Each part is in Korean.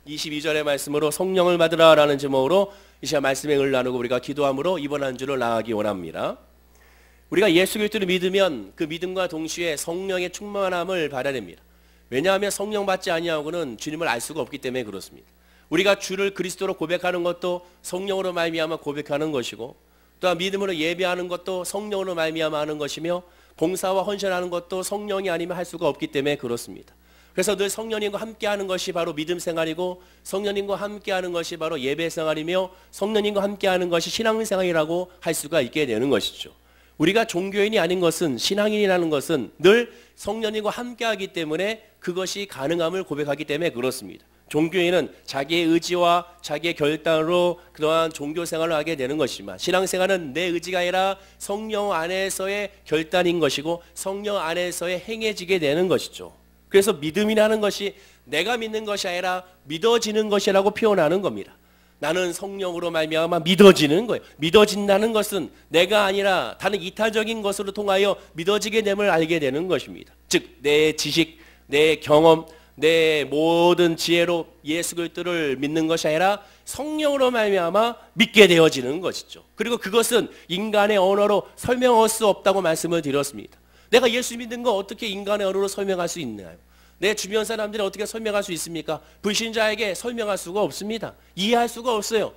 22절의 말씀으로 성령을 받으라 라는 제목으로 이 시간 말씀의 을 나누고 우리가 기도함으로 이번 한 주를 나가기 원합니다. 우리가 예수 그리스도를 믿으면 그 믿음과 동시에 성령의 충만함을 받아야 됩니다. 왜냐하면 성령 받지 아니하고는 주님을 알 수가 없기 때문에 그렇습니다. 우리가 주를 그리스도로 고백하는 것도 성령으로 말미암아 고백하는 것이고, 또한 믿음으로 예배하는 것도 성령으로 말미암아 하는 것이며, 봉사와 헌신하는 것도 성령이 아니면 할 수가 없기 때문에 그렇습니다. 그래서 늘 성령님과 함께하는 것이 바로 믿음 생활이고, 성령님과 함께하는 것이 바로 예배 생활이며, 성령님과 함께하는 것이 신앙 생활이라고 할 수가 있게 되는 것이죠. 우리가 종교인이 아닌 것은, 신앙인이라는 것은 늘 성령님과 함께하기 때문에 그것이 가능함을 고백하기 때문에 그렇습니다. 종교인은 자기의 의지와 자기의 결단으로 그동안 종교 생활을 하게 되는 것이지만, 신앙생활은 내 의지가 아니라 성령 안에서의 결단인 것이고 성령 안에서의 행해지게 되는 것이죠. 그래서 믿음이라는 것이 내가 믿는 것이 아니라 믿어지는 것이라고 표현하는 겁니다. 나는 성령으로 말미암아 믿어지는 거예요. 믿어진다는 것은 내가 아니라 다른 이타적인 것으로 통하여 믿어지게 됨을 알게 되는 것입니다. 즉 내 지식, 내 경험, 내 모든 지혜로 예수 그리스도를 믿는 것이 아니라 성령으로 말미암아 믿게 되어지는 것이죠. 그리고 그것은 인간의 언어로 설명할 수 없다고 말씀을 드렸습니다. 내가 예수 믿는 거 어떻게 인간의 언어로 설명할 수 있나요? 내 주변 사람들이 어떻게 설명할 수 있습니까? 불신자에게 설명할 수가 없습니다. 이해할 수가 없어요.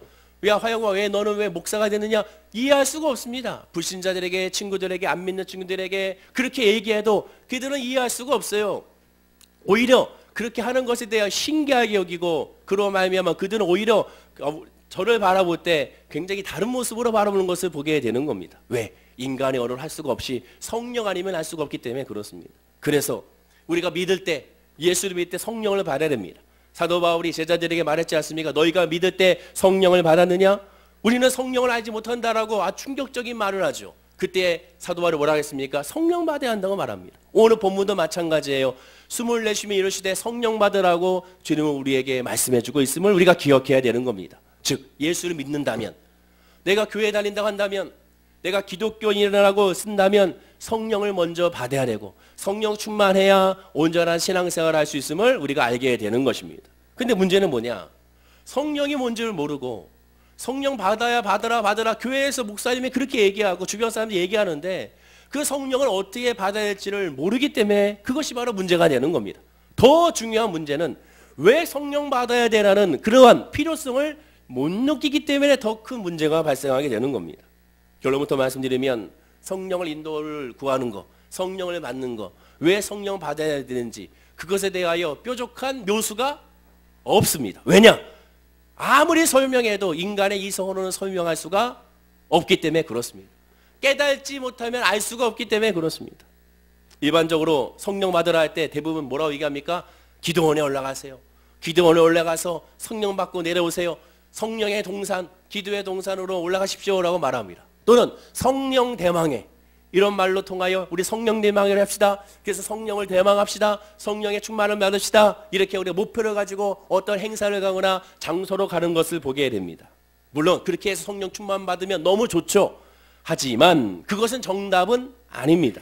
야 화영아, 왜 너는 왜 목사가 되느냐? 이해할 수가 없습니다. 불신자들에게, 친구들에게, 안 믿는 친구들에게 그렇게 얘기해도 그들은 이해할 수가 없어요. 오히려 그렇게 하는 것에 대해 신기하게 여기고, 그로 말미암아 그들은 오히려 저를 바라볼 때 굉장히 다른 모습으로 바라보는 것을 보게 되는 겁니다. 왜? 인간의 언어를 할 수가 없이 성령 아니면 할 수가 없기 때문에 그렇습니다. 그래서 우리가 믿을 때, 예수를 믿을 때 성령을 받아야 됩니다. 사도 바울이 제자들에게 말했지 않습니까? 너희가 믿을 때 성령을 받았느냐? 우리는 성령을 알지 못한다라고 아주 충격적인 말을 하죠. 그때 사도 바울이 뭐라고 했습니까? 성령 받아야 한다고 말합니다. 오늘 본문도 마찬가지예요. 숨을 내쉬며 이르시되 성령 받으라고 주님은 우리에게 말씀해주고 있음을 우리가 기억해야 되는 겁니다. 즉 예수를 믿는다면, 내가 교회 다닌다고 한다면, 내가 기독교인이라고 쓴다면 성령을 먼저 받아야 되고, 성령 충만해야 온전한 신앙생활을 할 수 있음을 우리가 알게 되는 것입니다. 근데 문제는 뭐냐? 성령이 뭔지를 모르고 성령 받아야 받으라 교회에서 목사님이 그렇게 얘기하고 주변 사람들이 얘기하는데 그 성령을 어떻게 받아야 할지를 모르기 때문에 그것이 바로 문제가 되는 겁니다. 더 중요한 문제는 왜 성령 받아야 되라는 그러한 필요성을 못 느끼기 때문에 더 큰 문제가 발생하게 되는 겁니다. 결론부터 말씀드리면 성령을 인도를 구하는 것, 성령을 받는 것, 왜 성령 받아야 되는지 그것에 대하여 뾰족한 묘수가 없습니다. 왜냐? 아무리 설명해도 인간의 이성으로는 설명할 수가 없기 때문에 그렇습니다. 깨닫지 못하면 알 수가 없기 때문에 그렇습니다. 일반적으로 성령 받으라 할 때 대부분 뭐라고 얘기합니까? 기도원에 올라가세요. 기도원에 올라가서 성령 받고 내려오세요. 성령의 동산, 기도의 동산으로 올라가십시오라고 말합니다. 또는 성령 대망회, 이런 말로 통하여 우리 성령 대망회를 합시다. 그래서 성령을 대망합시다. 성령의 충만을 받읍시다. 이렇게 우리가 목표를 가지고 어떤 행사를 가거나 장소로 가는 것을 보게 됩니다. 물론 그렇게 해서 성령 충만 받으면 너무 좋죠. 하지만 그것은 정답은 아닙니다.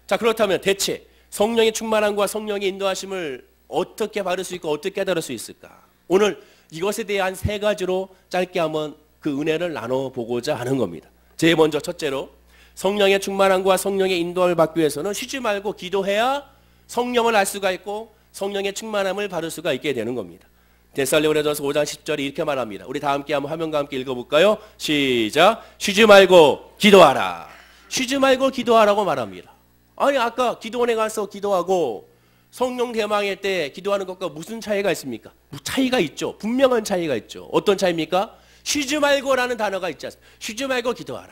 자, 그렇다면 대체 성령의 충만함과 성령의 인도하심을 어떻게 받을 수 있고 어떻게 깨달을 수 있을까? 오늘 이것에 대한 세 가지로 짧게 한번 그 은혜를 나눠보고자 하는 겁니다. 제일 먼저 첫째로, 성령의 충만함과 성령의 인도함을 받기 위해서는 쉬지 말고 기도해야 성령을 알 수가 있고 성령의 충만함을 받을 수가 있게 되는 겁니다. 데살로니가전서 5장 10절이 이렇게 말합니다. 우리 다 함께 한번 화면과 함께 읽어볼까요? 시작. 쉬지 말고 기도하라. 쉬지 말고 기도하라고 말합니다. 아니 아까 기도원에 가서 기도하고 성령 대망회 때 기도하는 것과 무슨 차이가 있습니까? 차이가 있죠. 분명한 차이가 있죠. 어떤 차이입니까? 쉬지 말고라는 단어가 있지 않습니까? 쉬지 말고 기도하라.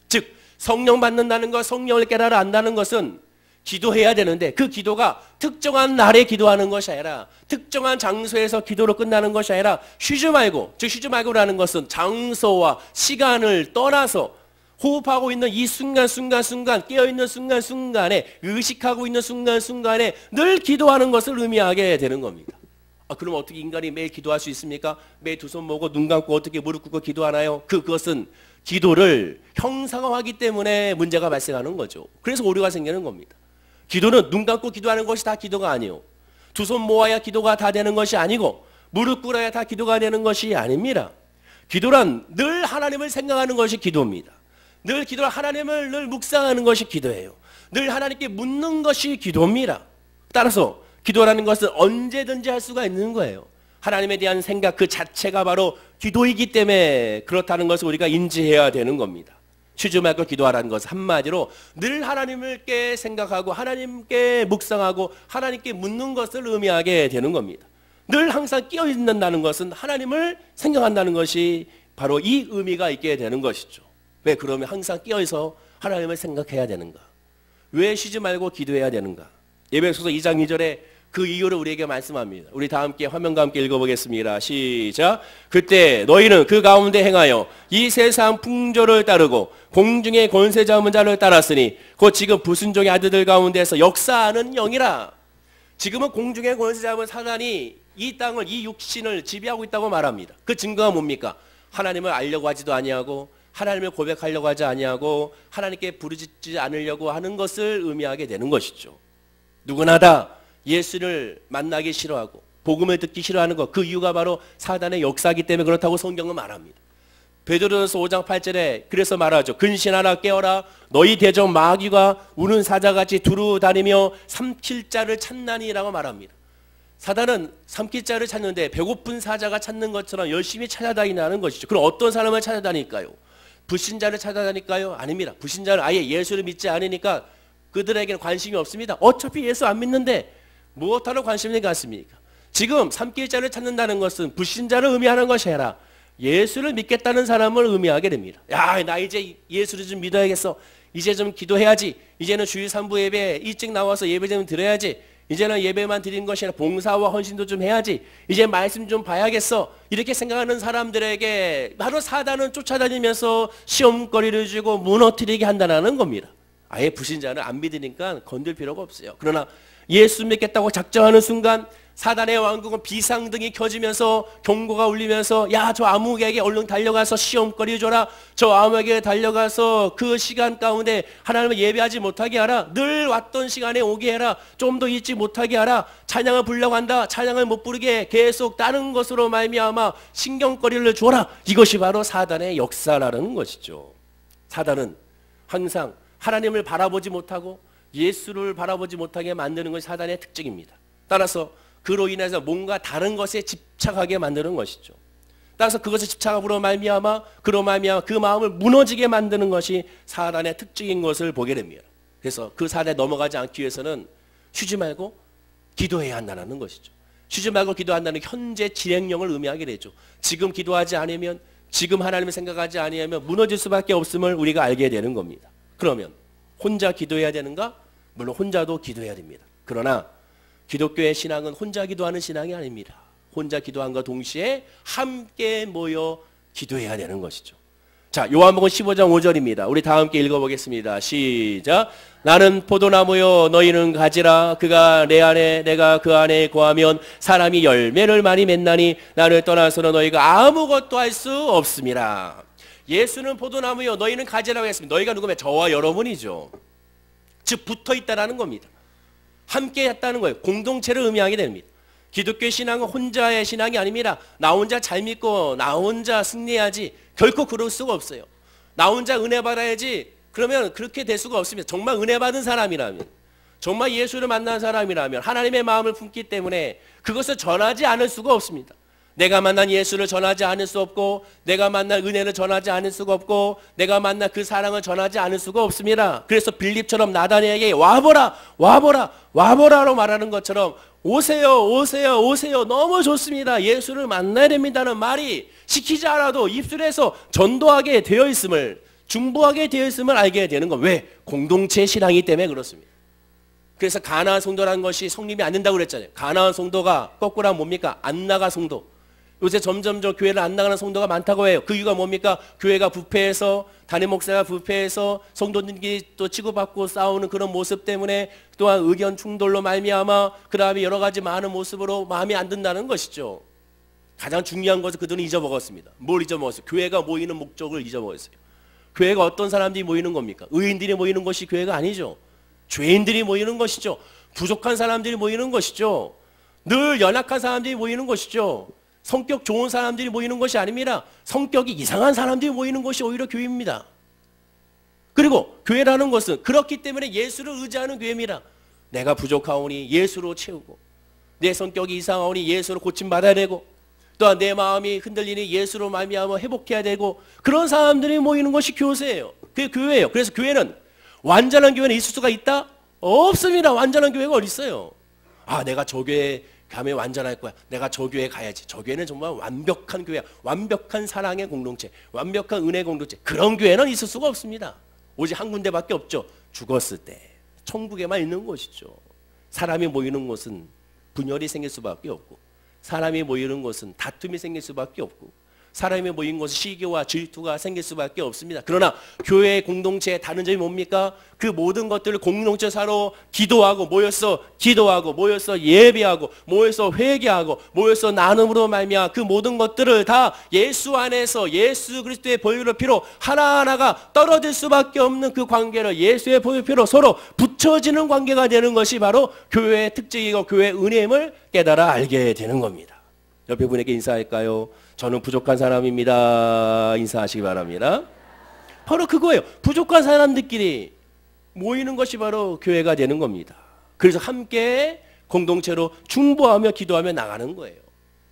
즉 성령 받는다는 것, 성령을 깨달아 안다는 것은 기도해야 되는데 그 기도가 특정한 날에 기도하는 것이 아니라 특정한 장소에서 기도로 끝나는 것이 아니라 쉬지 말고, 즉 쉬지 말고라는 것은 장소와 시간을 떠나서 호흡하고 있는 이 순간, 깨어있는 순간에, 의식하고 있는 순간에 늘 기도하는 것을 의미하게 되는 겁니다. 그럼 어떻게 인간이 매일 기도할 수 있습니까? 매일 두 손 모으고 눈 감고 어떻게 무릎 꿇고 기도하나요? 그것은 기도를 형상화하기 때문에 문제가 발생하는 거죠. 그래서 오류가 생기는 겁니다. 기도는 눈 감고 기도하는 것이 다 기도가 아니에요. 두 손 모아야 기도가 다 되는 것이 아니고 무릎 꿇어야 다 기도가 되는 것이 아닙니다. 기도란 늘 하나님을 생각하는 것이 기도입니다. 늘 기도란 하나님을 늘 묵상하는 것이 기도예요. 늘 하나님께 묻는 것이 기도입니다. 따라서 기도라는 것은 언제든지 할 수가 있는 거예요. 하나님에 대한 생각 그 자체가 바로 기도이기 때문에 그렇다는 것을 우리가 인지해야 되는 겁니다. 쉬지 말고 기도하라는 것은 한마디로 늘 하나님께 생각하고 하나님께 묵상하고 하나님께 묻는 것을 의미하게 되는 겁니다. 늘 항상 끼어 있는다는 것은 하나님을 생각한다는 것이 바로 이 의미가 있게 되는 것이죠. 왜 그러면 항상 끼어 있어 하나님을 생각해야 되는가? 왜 쉬지 말고 기도해야 되는가? 에베소서 2장 2절에 그 이유를 우리에게 말씀합니다. 우리 다 함께 화면과 함께 읽어보겠습니다. 시작. 그때 너희는 그 가운데 행하여 이 세상 풍조를 따르고 공중의 권세 잡은 자를 따랐으니 곧 지금 불순종의 아들들 가운데서 역사하는 영이라. 지금은 공중의 권세 잡은 사단이 이 땅을 이 육신을 지배하고 있다고 말합니다. 그 증거가 뭡니까? 하나님을 알려고 하지도 아니하고 하나님을 고백하려고 하지 아니하고 하나님께 부르짖지 않으려고 하는 것을 의미하게 되는 것이죠. 누구나 다 예수를 만나기 싫어하고 복음을 듣기 싫어하는 것, 그 이유가 바로 사단의 역사이기 때문에 그렇다고 성경은 말합니다. 베드로전서 5장 8절에 그래서 말하죠. 근신하라 깨어라 너희 대적 마귀가 우는 사자같이 두루 다니며 삼킬 자를 찾나니라고 말합니다. 사단은 삼킬 자를 찾는데 배고픈 사자가 찾는 것처럼 열심히 찾아다니는 것이죠. 그럼 어떤 사람을 찾아다닐까요? 불신자를 찾아다닐까요? 아닙니다. 불신자는 아예 예수를 믿지 않으니까 그들에게는 관심이 없습니다. 어차피 예수 안 믿는데 무엇하러 관심이 갖습니까? 지금 삼킬 자를 찾는다는 것은 불신자를 의미하는 것이 아니라 예수를 믿겠다는 사람을 의미하게 됩니다. 야, 나 이제 예수를 좀 믿어야겠어. 이제 좀 기도해야지. 이제는 주일 3부 예배 일찍 나와서 예배 좀 드려야지. 이제는 예배만 드리는 것이 아니라 봉사와 헌신도 좀 해야지. 이제 말씀 좀 봐야겠어. 이렇게 생각하는 사람들에게 바로 사단은 쫓아다니면서 시험거리를 주고 무너뜨리게 한다는 겁니다. 아예 불신자는 안 믿으니까 건들 필요가 없어요. 그러나 예수 믿겠다고 작정하는 순간 사단의 왕국은 비상등이 켜지면서 경고가 울리면서 야, 저 아무에게 얼른 달려가서 시험거리 줘라. 저 아무에게 달려가서 그 시간 가운데 하나님을 예배하지 못하게 하라. 늘 왔던 시간에 오게 해라. 좀 더 잊지 못하게 하라. 찬양을 부르려고 한다. 찬양을 못 부르게 계속 다른 것으로 말미암아 신경거리를 줘라. 이것이 바로 사단의 역사라는 것이죠. 사단은 항상 하나님을 바라보지 못하고 예수를 바라보지 못하게 만드는 것이 사단의 특징입니다. 따라서 그로 인해서 뭔가 다른 것에 집착하게 만드는 것이죠. 따라서 그것에 집착함으로 말미암아 그로 말미암아 그 마음을 무너지게 만드는 것이 사단의 특징인 것을 보게 됩니다. 그래서 그 사단에 넘어가지 않기 위해서는 쉬지 말고 기도해야 한다는 것이죠. 쉬지 말고 기도한다는 현재 진행령을 의미하게 되죠. 지금 기도하지 않으면 지금 하나님을 생각하지 아니하면 무너질 수밖에 없음을 우리가 알게 되는 겁니다. 그러면 혼자 기도해야 되는가? 물론 혼자도 기도해야 됩니다. 그러나 기독교의 신앙은 혼자 기도하는 신앙이 아닙니다. 혼자 기도함과 동시에 함께 모여 기도해야 되는 것이죠. 자, 요한복음 15장 5절입니다. 우리 다 함께 읽어보겠습니다. 시작. 나는 포도나무요 너희는 가지라. 그가 내 안에 내가 그 안에 거하면 사람이 열매를 많이 맺나니 나를 떠나서는 너희가 아무것도 할 수 없습니다. 예수는 포도나무요 너희는 가지라고 했습니다. 너희가 누구면 저와 여러분이죠. 즉 붙어있다라는 겁니다. 함께 했다는 거예요. 공동체를 의미하게 됩니다. 기독교 신앙은 혼자의 신앙이 아닙니다. 나 혼자 잘 믿고 나 혼자 승리해야지. 결코 그럴 수가 없어요. 나 혼자 은혜 받아야지. 그러면 그렇게 될 수가 없습니다. 정말 은혜 받은 사람이라면, 정말 예수를 만난 사람이라면 하나님의 마음을 품기 때문에 그것을 전하지 않을 수가 없습니다. 내가 만난 예수를 전하지 않을 수 없고 내가 만난 은혜를 전하지 않을 수가 없고 내가 만난 그 사랑을 전하지 않을 수가 없습니다. 그래서 빌립처럼 나다니엘에게 와보라 와보라 와보라로 말하는 것처럼 오세요 오세요 오세요 너무 좋습니다. 예수를 만나야 됩니다는 말이 시키지 않아도 입술에서 전도하게 되어 있음을 중보하게 되어 있음을 알게 되는 것. 왜? 공동체 신앙이기 때문에 그렇습니다. 그래서 가나안 성도라는 것이 성립이 안 된다고 그랬잖아요. 가나안 성도가 거꾸로 하면 뭡니까? 안 나가 성도. 요새 점점점 교회를 안 나가는 성도가 많다고 해요. 그 이유가 뭡니까? 교회가 부패해서 담임 목사가 부패해서 성도들끼리 또 치고받고 싸우는 그런 모습 때문에 또한 의견 충돌로 말미암아 그 다음에 여러 가지 많은 모습으로 마음에 안 든다는 것이죠. 가장 중요한 것을 그들은 잊어먹었습니다. 뭘 잊어먹었어요? 교회가 모이는 목적을 잊어먹었어요. 교회가 어떤 사람들이 모이는 겁니까? 의인들이 모이는 것이 교회가 아니죠. 죄인들이 모이는 것이죠. 부족한 사람들이 모이는 것이죠. 늘 연약한 사람들이 모이는 것이죠. 성격 좋은 사람들이 모이는 것이 아닙니다. 성격이 이상한 사람들이 모이는 것이 오히려 교회입니다. 그리고 교회라는 것은 그렇기 때문에 예수를 의지하는 교회입니다. 내가 부족하오니 예수로 채우고, 내 성격이 이상하오니 예수로 고침받아야 되고, 또한 내 마음이 흔들리니 예수로 말미암아 회복해야 되고, 그런 사람들이 모이는 것이 교회예요. 그게 교회예요. 그래서 교회는, 완전한 교회는 있을 수가 있다? 없습니다. 완전한 교회가 어디 있어요? 아, 내가 저 교회 가면 완전할 거야. 내가 저 교회 가야지. 저 교회는 정말 완벽한 교회야. 완벽한 사랑의 공동체, 완벽한 은혜 공동체. 그런 교회는 있을 수가 없습니다. 오직 한 군데밖에 없죠. 죽었을 때 천국에만 있는 곳이죠. 사람이 모이는 곳은 분열이 생길 수밖에 없고, 사람이 모이는 곳은 다툼이 생길 수밖에 없고, 사람이 모인 곳은 시기와 질투가 생길 수밖에 없습니다. 그러나 교회의 공동체의 다른 점이 뭡니까? 그 모든 것들을 공동체 사로 기도하고 모여서 예배하고 모여서 회개하고 모여서 나눔으로 말미암아 그 모든 것들을 다 예수 안에서 예수 그리스도의 보혈의 피로 하나하나가 떨어질 수밖에 없는 그 관계를 예수의 보혈의 피로 서로 붙여지는 관계가 되는 것이 바로 교회의 특징이고 교회의 은혜임을 깨달아 알게 되는 겁니다. 옆에 분에게 인사할까요? 저는 부족한 사람입니다. 인사하시기 바랍니다. 바로 그거예요. 부족한 사람들끼리 모이는 것이 바로 교회가 되는 겁니다. 그래서 함께 공동체로 중보하며 기도하며 나가는 거예요.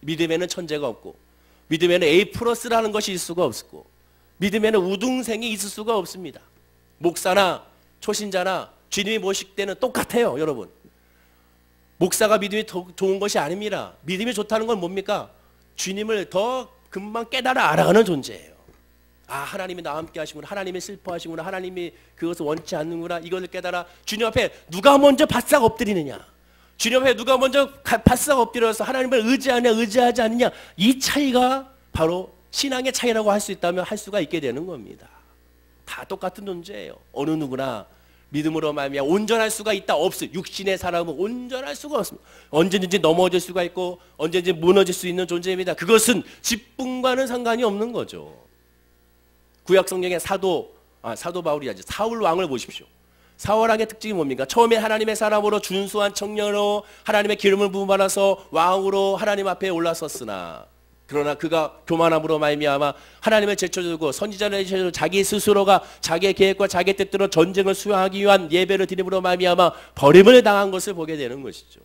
믿음에는 천재가 없고, 믿음에는 A+라는 것이 있을 수가 없고, 믿음에는 우등생이 있을 수가 없습니다. 목사나 초신자나 주님이 모실 때는 똑같아요, 여러분. 목사가 믿음이 더 좋은 것이 아닙니다. 믿음이 좋다는 건 뭡니까? 주님을 더 금방 깨달아 알아가는 존재예요. 아, 하나님이 나와 함께 하시구나, 하나님이 슬퍼하시구나, 하나님이 그것을 원치 않는구나, 이것을 깨달아 주님 앞에 누가 먼저 바싹 엎드리느냐, 주님 앞에 누가 먼저 바싹 엎드려서 하나님을 의지하냐 의지하지 않느냐, 이 차이가 바로 신앙의 차이라고 할 수 있다면 할 수가 있게 되는 겁니다. 다 똑같은 존재예요. 어느 누구나 믿음으로 말미암아 온전할 수가 있다? 없어요. 육신의 사람은 온전할 수가 없습니다. 언제든지 넘어질 수가 있고 언제든지 무너질 수 있는 존재입니다. 그것은 직분과는 상관이 없는 거죠. 구약 성경의 사도 바울이야지, 사울 왕을 보십시오. 사울 왕의 특징이 뭡니까? 처음에 하나님의 사람으로 준수한 청년으로 하나님의 기름을 부음받아서 왕으로 하나님 앞에 올라섰으나, 그러나 그가 교만함으로 말미암아 하나님을 제쳐주고 선지자를 제쳐주고 자기 스스로가 자기의 계획과 자기의 뜻대로 전쟁을 수행하기 위한 예배를 드림으로 말미암아 버림을 당한 것을 보게 되는 것이죠.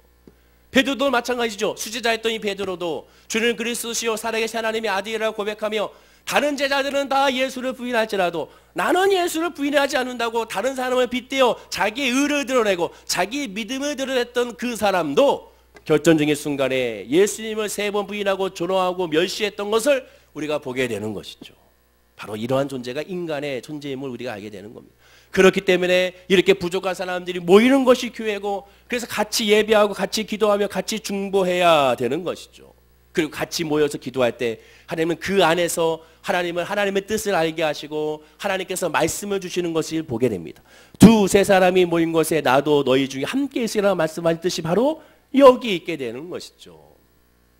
베드로도 마찬가지죠. 수제자였던 이 베드로도 주는 그리스도시요 살아계신 하나님의 아들이라고 고백하며, 다른 제자들은 다 예수를 부인할지라도 나는 예수를 부인하지 않는다고 다른 사람을 빗대어 자기의 의를 드러내고 자기의 믿음을 드러냈던 그 사람도 결정적인 순간에 예수님을 3번 부인하고 존엄하고 멸시했던 것을 우리가 보게 되는 것이죠. 바로 이러한 존재가 인간의 존재임을 우리가 알게 되는 겁니다. 그렇기 때문에 이렇게 부족한 사람들이 모이는 것이 교회고, 그래서 같이 예배하고 같이 기도하며 같이 중보해야 되는 것이죠. 그리고 같이 모여서 기도할 때 하나님은 그 안에서 하나님의 뜻을 알게 하시고 하나님께서 말씀을 주시는 것을 보게 됩니다. 2-3 사람이 모인 것에 나도 너희 중에 함께 있으리라 말씀하셨듯이 바로 여기 있게 되는 것이죠.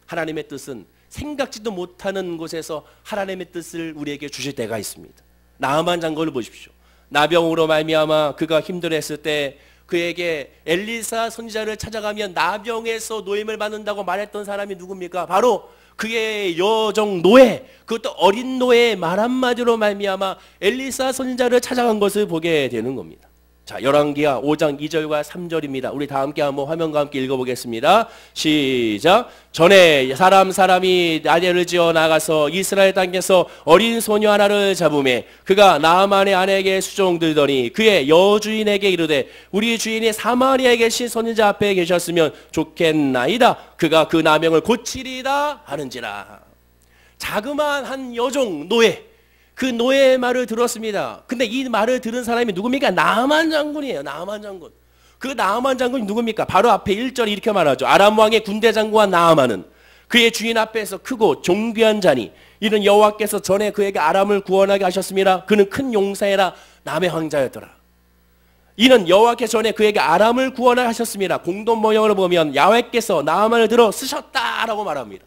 하나님의 뜻은 생각지도 못하는 곳에서 하나님의 뜻을 우리에게 주실 때가 있습니다. 나아만 장군을 보십시오. 나병으로 말미암아 그가 힘들었을 때 그에게 엘리사 선지자를 찾아가면 나병에서 노임을 받는다고 말했던 사람이 누굽니까? 바로 그의 여종 노예, 그것도 어린 노예의 말 한마디로 말미암아 엘리사 선지자를 찾아간 것을 보게 되는 겁니다. 자, 열왕기하 5장 2절과 3절입니다. 우리 다 함께 한번 화면과 함께 읽어보겠습니다. 시작. 전에 사람이 나대를 지어 나가서 이스라엘 땅에서 어린 소녀 하나를 잡으매 그가 나아만의 아내에게 수종들더니 그의 여주인에게 이르되 우리 주인이 사마리아에 계신 선지자 앞에 계셨으면 좋겠나이다. 그가 그 나병을 고치리다 하는지라. 자그마한 한 여종 노예, 그 노예의 말을 들었습니다. 근데 이 말을 들은 사람이 누굽니까? 나아만 장군이에요. 나아만 장군. 그 나아만 장군이 누굽니까? 바로 앞에 1절이 이렇게 말하죠. 아람 왕의 군대 장관 나아만은 그의 주인 앞에서 크고 존귀한 자니 이는 여호와께서 전에 그에게 아람을 구원하게 하셨습니다. 그는 큰 용사이라 남의 황자였더라. 이는 여호와께서 전에 그에게 아람을 구원하게 하셨습니다. 공동 번역을 보면 야훼께서 나아만을 들어 쓰셨다라고 말합니다.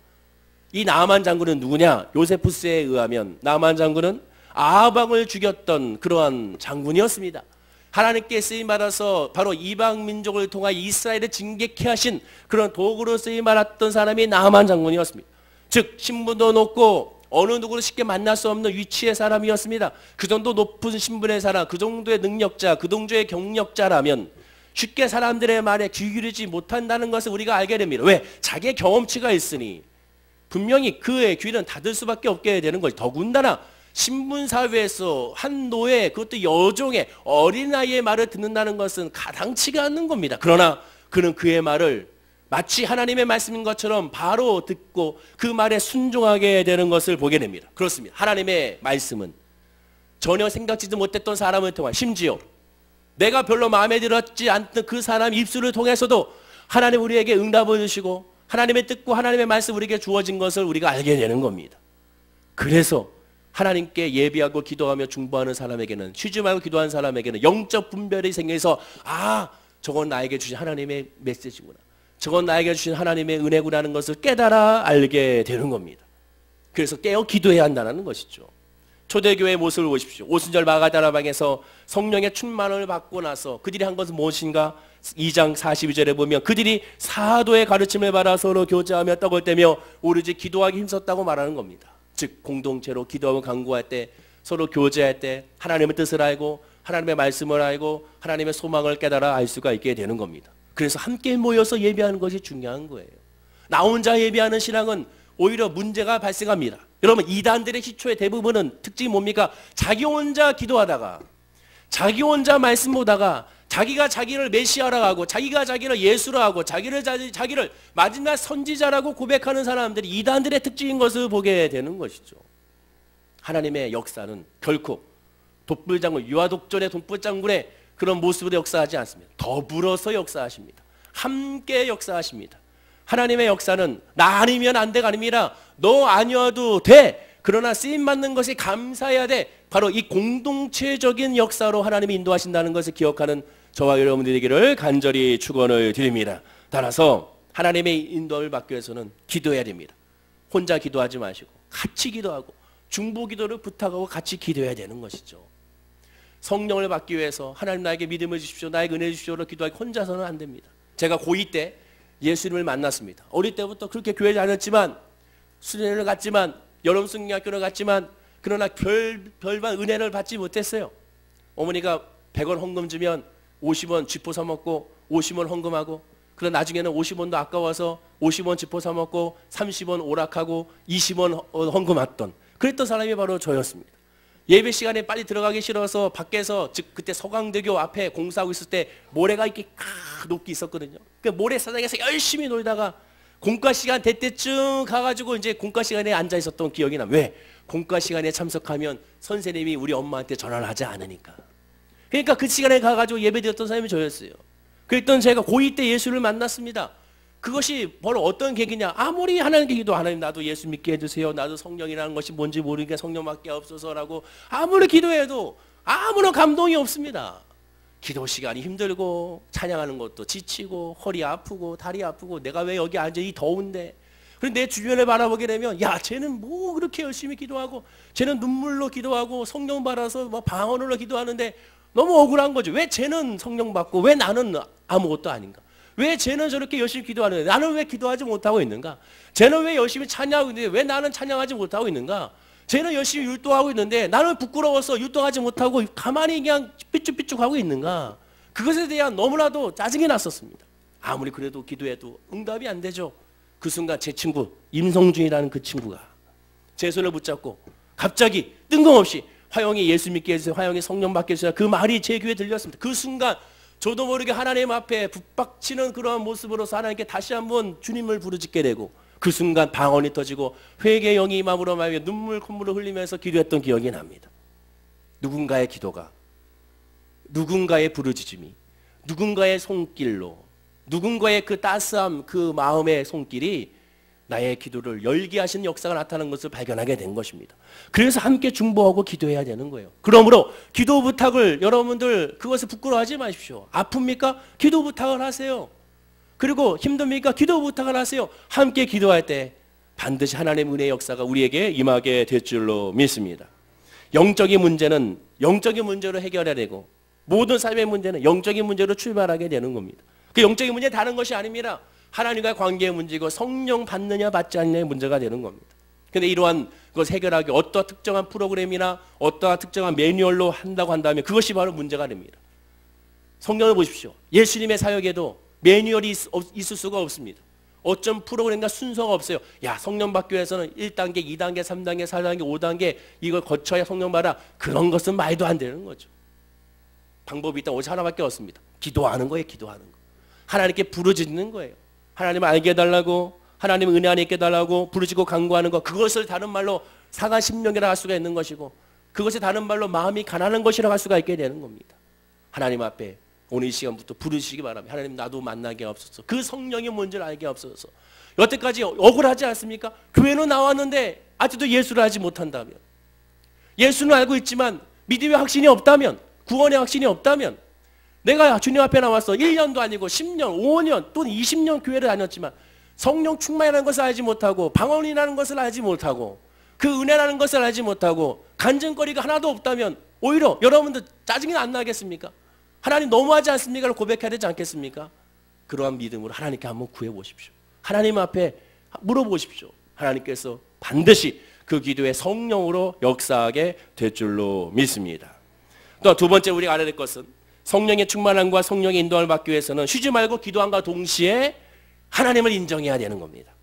이 나아만 장군은 누구냐? 요세푸스에 의하면 나아만 장군은 아합왕을 죽였던 그러한 장군이었습니다. 하나님께 쓰임받아서 바로 이방 민족을 통하여 이스라엘을 징계케 하신 그런 도구로 쓰임받았던 사람이 나아만 장군이었습니다. 즉 신분도 높고 어느 누구를 쉽게 만날 수 없는 위치의 사람이었습니다. 그 정도 높은 신분의 사람, 그 정도의 능력자, 그 정도의 경력자라면 쉽게 사람들의 말에 귀 기울이지 못한다는 것을 우리가 알게 됩니다. 왜? 자기의 경험치가 있으니 분명히 그의 귀는 닫을 수밖에 없게 되는 것이. 더군다나 신분사회에서 한 노예, 그것도 여종의 어린아이의 말을 듣는다는 것은 가당치가 않는 겁니다. 그러나 그는 그의 말을 마치 하나님의 말씀인 것처럼 바로 듣고 그 말에 순종하게 되는 것을 보게 됩니다. 그렇습니다. 하나님의 말씀은 전혀 생각지도 못했던 사람을 통한, 심지어 내가 별로 마음에 들었지 않던 그 사람 입술을 통해서도 하나님 우리에게 응답을 주시고 하나님의 뜻과 하나님의 말씀 우리에게 주어진 것을 우리가 알게 되는 겁니다. 그래서 하나님께 예비하고 기도하며 중보하는 사람에게는, 쉬지 말고 기도하는 사람에게는 영적 분별이 생겨서 저건 나에게 주신 하나님의 메시지구나, 저건 나에게 주신 하나님의 은혜구나라는 것을 깨달아 알게 되는 겁니다. 그래서 깨어 기도해야 한다는 것이죠. 초대교회의 모습을 보십시오. 오순절 마가다라방에서 성령의 충만을 받고 나서 그들이 한 것은 무엇인가? 2장 42절에 보면 그들이 사도의 가르침을 받아 서로 교제하며 떡을 떼며 오로지 기도하기 힘썼다고 말하는 겁니다. 즉 공동체로 기도하고 간구할 때, 서로 교제할 때 하나님의 뜻을 알고 하나님의 말씀을 알고 하나님의 소망을 깨달아 알 수가 있게 되는 겁니다. 그래서 함께 모여서 예배하는 것이 중요한 거예요. 나 혼자 예배하는 신앙은 오히려 문제가 발생합니다. 여러분, 이단들의 시초의 대부분은 특징이 뭡니까? 자기 혼자 기도하다가, 자기 혼자 말씀 보다가, 자기가 자기를 메시아라고 하고, 자기가 자기를 예수라 하고, 자기를 마지막 선지자라고 고백하는 사람들이 이단들의 특징인 것을 보게 되는 것이죠. 하나님의 역사는 결코 독불장군, 유아독존의 독불장군의 그런 모습으로 역사하지 않습니다. 더불어서 역사하십니다. 함께 역사하십니다. 하나님의 역사는 나 아니면 안 돼가 아닙니다. 너 아니어도 돼. 그러나 쓰임받는 것이 감사해야 돼. 바로 이 공동체적인 역사로 하나님이 인도하신다는 것을 기억하는 저와 여러분들이 되기를 간절히 축원을 드립니다. 따라서 하나님의 인도를 받기 위해서는 기도해야 됩니다. 혼자 기도하지 마시고 같이 기도하고 중보기도를 부탁하고 같이 기도해야 되는 것이죠. 성령을 받기 위해서 하나님 나에게 믿음을 주십시오, 나에게 은혜 주십시오로 기도하기 혼자서는 안 됩니다. 제가 고2 때 예수님을 만났습니다. 어릴 때부터 그렇게 교회 다녔지만, 수련회를 갔지만, 여름 승리학교를 갔지만, 그러나 별반 은혜를 받지 못했어요. 어머니가 100원 헌금 주면 50원 쥐포 사 먹고 50원 헌금하고, 그러나 나중에는 50원도 아까워서 50원 쥐포 사 먹고 30원 오락하고 20원 헌금했던, 그랬던 사람이 바로 저였습니다. 예배 시간에 빨리 들어가기 싫어서 밖에서, 즉 그때 서강대교 앞에 공사하고 있을 때 모래가 이렇게 높게 있었거든요. 그 모래사장에서 열심히 놀다가 공과 시간 될 때쯤 가가지고 이제 공과 시간에 앉아 있었던 기억이 나. 왜? 공과 시간에 참석하면 선생님이 우리 엄마한테 전화를 하지 않으니까. 그러니까 그 시간에 가가지고 예배 드렸던 사람이 저였어요. 그랬던 제가 고2 때 예수를 만났습니다. 그것이 바로 어떤 계기냐? 아무리 하나님께 기도, 하나님 나도 예수 믿게 해주세요, 나도 성령이라는 것이 뭔지 모르니까 성령밖에 없어서라고 아무리 기도해도 아무런 감동이 없습니다. 기도 시간이 힘들고 찬양하는 것도 지치고 허리 아프고 다리 아프고, 내가 왜 여기 앉아 이 더운데. 그런데 내 주변을 바라보게 되면, 야 쟤는 뭐 그렇게 열심히 기도하고, 쟤는 눈물로 기도하고 성령 받아서 뭐 방언으로 기도하는데 너무 억울한 거죠. 왜 쟤는 성령 받고 왜 나는 아무것도 아닌가? 왜 쟤는 저렇게 열심히 기도하는데 나는 왜 기도하지 못하고 있는가? 쟤는 왜 열심히 찬양하고 있는데 왜 나는 찬양하지 못하고 있는가? 쟤는 열심히 율동하고 있는데 나는 부끄러워서 율동하지 못하고 가만히 그냥 삐쭉삐쭉하고 있는가? 그것에 대한 너무나도 짜증이 났었습니다. 아무리 그래도 기도해도 응답이 안 되죠. 그 순간 제 친구 임성준이라는 그 친구가 제 손을 붙잡고 갑자기 뜬금없이 화영이 예수 믿게 해주세요, 화영이 성령 받게 해주세요, 그 말이 제 귀에 들렸습니다. 그 순간 저도 모르게 하나님 앞에 붙박치는 그러한 모습으로서 하나님께 다시 한번 주님을 부르짖게 되고, 그 순간 방언이 터지고 회개의 영이 임함으로 말하며 눈물 콧물을 흘리면서 기도했던 기억이 납니다. 누군가의 기도가, 누군가의 부르짖음이, 누군가의 손길로, 누군가의 그 따스함, 그 마음의 손길이 나의 기도를 열게 하시는 역사가 나타나는 것을 발견하게 된 것입니다. 그래서 함께 중보하고 기도해야 되는 거예요. 그러므로 기도 부탁을, 여러분들 그것을 부끄러워하지 마십시오. 아픕니까? 기도 부탁을 하세요. 그리고 힘듭니까? 기도 부탁을 하세요. 함께 기도할 때 반드시 하나님의 은혜의 역사가 우리에게 임하게 될 줄로 믿습니다. 영적인 문제는 영적인 문제로 해결해야 되고, 모든 삶의 문제는 영적인 문제로 출발하게 되는 겁니다. 그 영적인 문제는 다른 것이 아닙니다. 하나님과의 관계의 문제고 성령 받느냐 받지 않느냐의 문제가 되는 겁니다. 근데 이러한 것을 해결하기 어떠한 특정한 프로그램이나 어떠한 특정한 매뉴얼로 한다고 한다면 그것이 바로 문제가 됩니다. 성경을 보십시오. 예수님의 사역에도 매뉴얼이 있을 수가 없습니다. 어쩜 프로그램과 순서가 없어요. 야, 성령 받기 위해서는 1단계, 2단계, 3단계, 4단계, 5단계 이걸 거쳐야 성령 받아. 그런 것은 말도 안 되는 거죠. 방법이 있다 오직 하나밖에 없습니다. 기도하는 거예요. 기도하는 거. 하나님께 부르짖는 거예요. 하나님 알게 해달라고, 하나님 은혜 안에 있게 해달라고 부르짖고 간구하는 거. 그것을 다른 말로 사가 심령이라 할 수가 있는 것이고, 그것이 다른 말로 마음이 가난한 것이라 할 수가 있게 되는 겁니다. 하나님 앞에 오늘 이 시간부터 부르시기 바랍니다. 하나님 나도 만나게 없어서, 그 성령이 뭔지를 알게 없어서. 여태까지 억울하지 않습니까? 교회는 나왔는데 아직도 예수를 알지 못한다면, 예수는 알고 있지만 믿음의 확신이 없다면, 구원의 확신이 없다면, 내가 주님 앞에 나와서 1년도 아니고 10년, 5년 또는 20년 교회를 다녔지만 성령 충만이라는 것을 알지 못하고, 방언이라는 것을 알지 못하고, 그 은혜라는 것을 알지 못하고 간증거리가 하나도 없다면 오히려 여러분들 짜증이 안 나겠습니까? 하나님 너무하지 않습니까? 고백해야 되지 않겠습니까? 그러한 믿음으로 하나님께 한번 구해보십시오. 하나님 앞에 물어보십시오. 하나님께서 반드시 그 기도에 성령으로 역사하게 될 줄로 믿습니다. 또 두 번째 우리가 알아야 될 것은, 성령의 충만함과 성령의 인도함을 받기 위해서는 쉬지 말고 기도함과 동시에 하나님을 인정해야 되는 겁니다.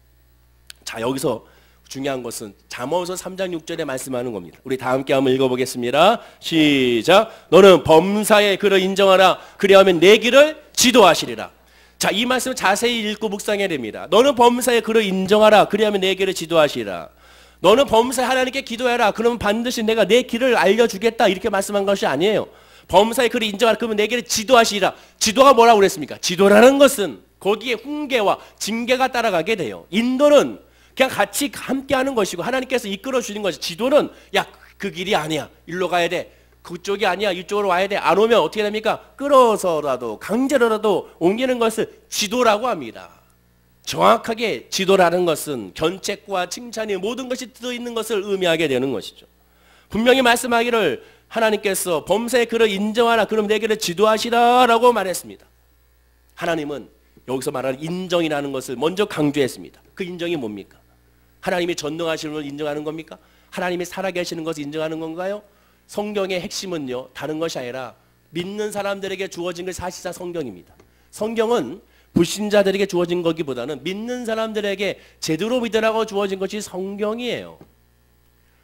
자, 여기서 중요한 것은 잠언서 3장 6절에 말씀하는 겁니다. 우리 다 함께 한번 읽어보겠습니다. 시작. 너는 범사의 그를 인정하라. 그리하면 내 길을 지도하시리라. 자, 이 말씀을 자세히 읽고 묵상해야 됩니다. 너는 범사의 그를 인정하라. 그리하면 내 길을 지도하시리라. 너는 범사에 하나님께 기도해라. 그러면 반드시 내가 내 길을 알려주겠다. 이렇게 말씀한 것이 아니에요. 범사의 그를 인정하라. 그러면 내 길을 지도하시리라. 지도가 뭐라고 그랬습니까? 지도라는 것은 거기에 훈계와 징계가 따라가게 돼요. 인도는 그냥 같이 함께 하는 것이고 하나님께서 이끌어 주는 것이, 지도는 야, 그 길이 아니야. 일로 가야 돼. 그쪽이 아니야. 이쪽으로 와야 돼. 안 오면 어떻게 됩니까? 끌어서라도 강제로라도 옮기는 것을 지도라고 합니다. 정확하게 지도라는 것은 견책과 칭찬이 모든 것이 들어있는 것을 의미하게 되는 것이죠. 분명히 말씀하기를 하나님께서 범사의 그를 인정하라. 그럼 내 길을 지도하시라 라고 말했습니다. 하나님은 여기서 말하는 인정이라는 것을 먼저 강조했습니다. 그 인정이 뭡니까? 하나님이 전능하시는 걸 인정하는 겁니까? 하나님이 살아계시는 것을 인정하는 건가요? 성경의 핵심은요, 다른 것이 아니라 믿는 사람들에게 주어진 게 사실상 성경입니다. 성경은 불신자들에게 주어진 거기보다는 믿는 사람들에게 제대로 믿으라고 주어진 것이 성경이에요.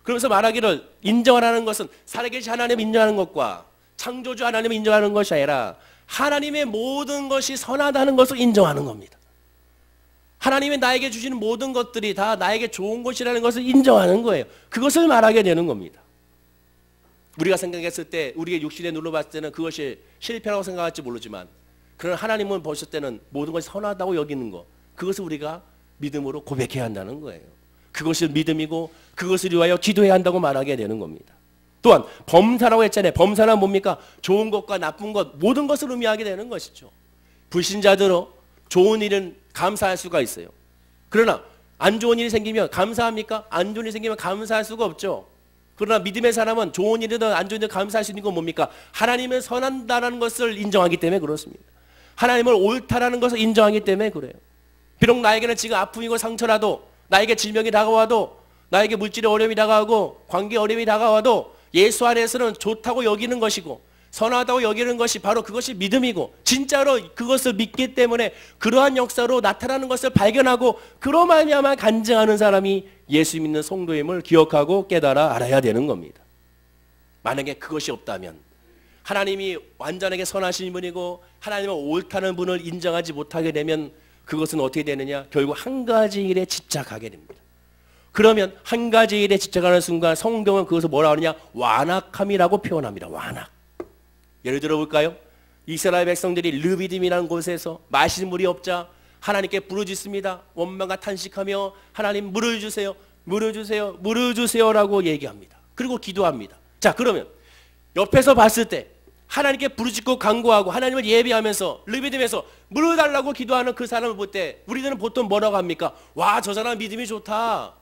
그러면서 말하기를 인정하라는 것은 살아계신 하나님을 인정하는 것과 창조주 하나님을 인정하는 것이 아니라 하나님의 모든 것이 선하다는 것을 인정하는 겁니다. 하나님이 나에게 주시는 모든 것들이 다 나에게 좋은 것이라는 것을 인정하는 거예요. 그것을 말하게 되는 겁니다. 우리가 생각했을 때, 우리가 육신에 눌러봤을 때는 그것이 실패라고 생각할지 모르지만, 그러나 하나님은 보실 때는 모든 것이 선하다고 여기는 것, 그것을 우리가 믿음으로 고백해야 한다는 거예요. 그것이 믿음이고 그것을 위하여 기도해야 한다고 말하게 되는 겁니다. 또한 범사라고 했잖아요. 범사는 뭡니까? 좋은 것과 나쁜 것, 모든 것을 의미하게 되는 것이죠. 불신자들은 좋은 일은 감사할 수가 있어요. 그러나 안 좋은 일이 생기면 감사합니까? 안 좋은 일이 생기면 감사할 수가 없죠. 그러나 믿음의 사람은 좋은 일이든 안 좋은 일이든 감사할 수 있는 건 뭡니까? 하나님을 선한다는 것을 인정하기 때문에 그렇습니다. 하나님을 옳다라는 것을 인정하기 때문에 그래요. 비록 나에게는 지금 아픔이고 상처라도, 나에게 질병이 다가와도, 나에게 물질의 어려움이 다가오고 관계 어려움이 다가와도 예수 안에서는 좋다고 여기는 것이고 선하다고 여기는 것이 바로 그것이 믿음이고, 진짜로 그것을 믿기 때문에 그러한 역사로 나타나는 것을 발견하고 그로 말미암아 간증하는 사람이 예수 믿는 성도임을 기억하고 깨달아 알아야 되는 겁니다. 만약에 그것이 없다면, 하나님이 완전하게 선하신 분이고 하나님은 옳다는 분을 인정하지 못하게 되면 그것은 어떻게 되느냐? 결국 한 가지 일에 집착하게 됩니다. 그러면 한 가지 일에 집착하는 순간 성경은 그것을 뭐라 하느냐? 완악함이라고 표현합니다. 완악. 예를 들어 볼까요? 이스라엘 백성들이 르비딤이라는 곳에서 마실 물이 없자 하나님께 부르짖습니다. 원망과 탄식하며 하나님 물을 주세요. 물을 주세요. 물을 주세요라고 얘기합니다. 그리고 기도합니다. 자, 그러면 옆에서 봤을 때 하나님께 부르짖고 간구하고 하나님을 예배하면서 르비딤에서 물을 달라고 기도하는 그 사람을 볼 때 우리들은 보통 뭐라고 합니까? 와, 저 사람 믿음이 좋다.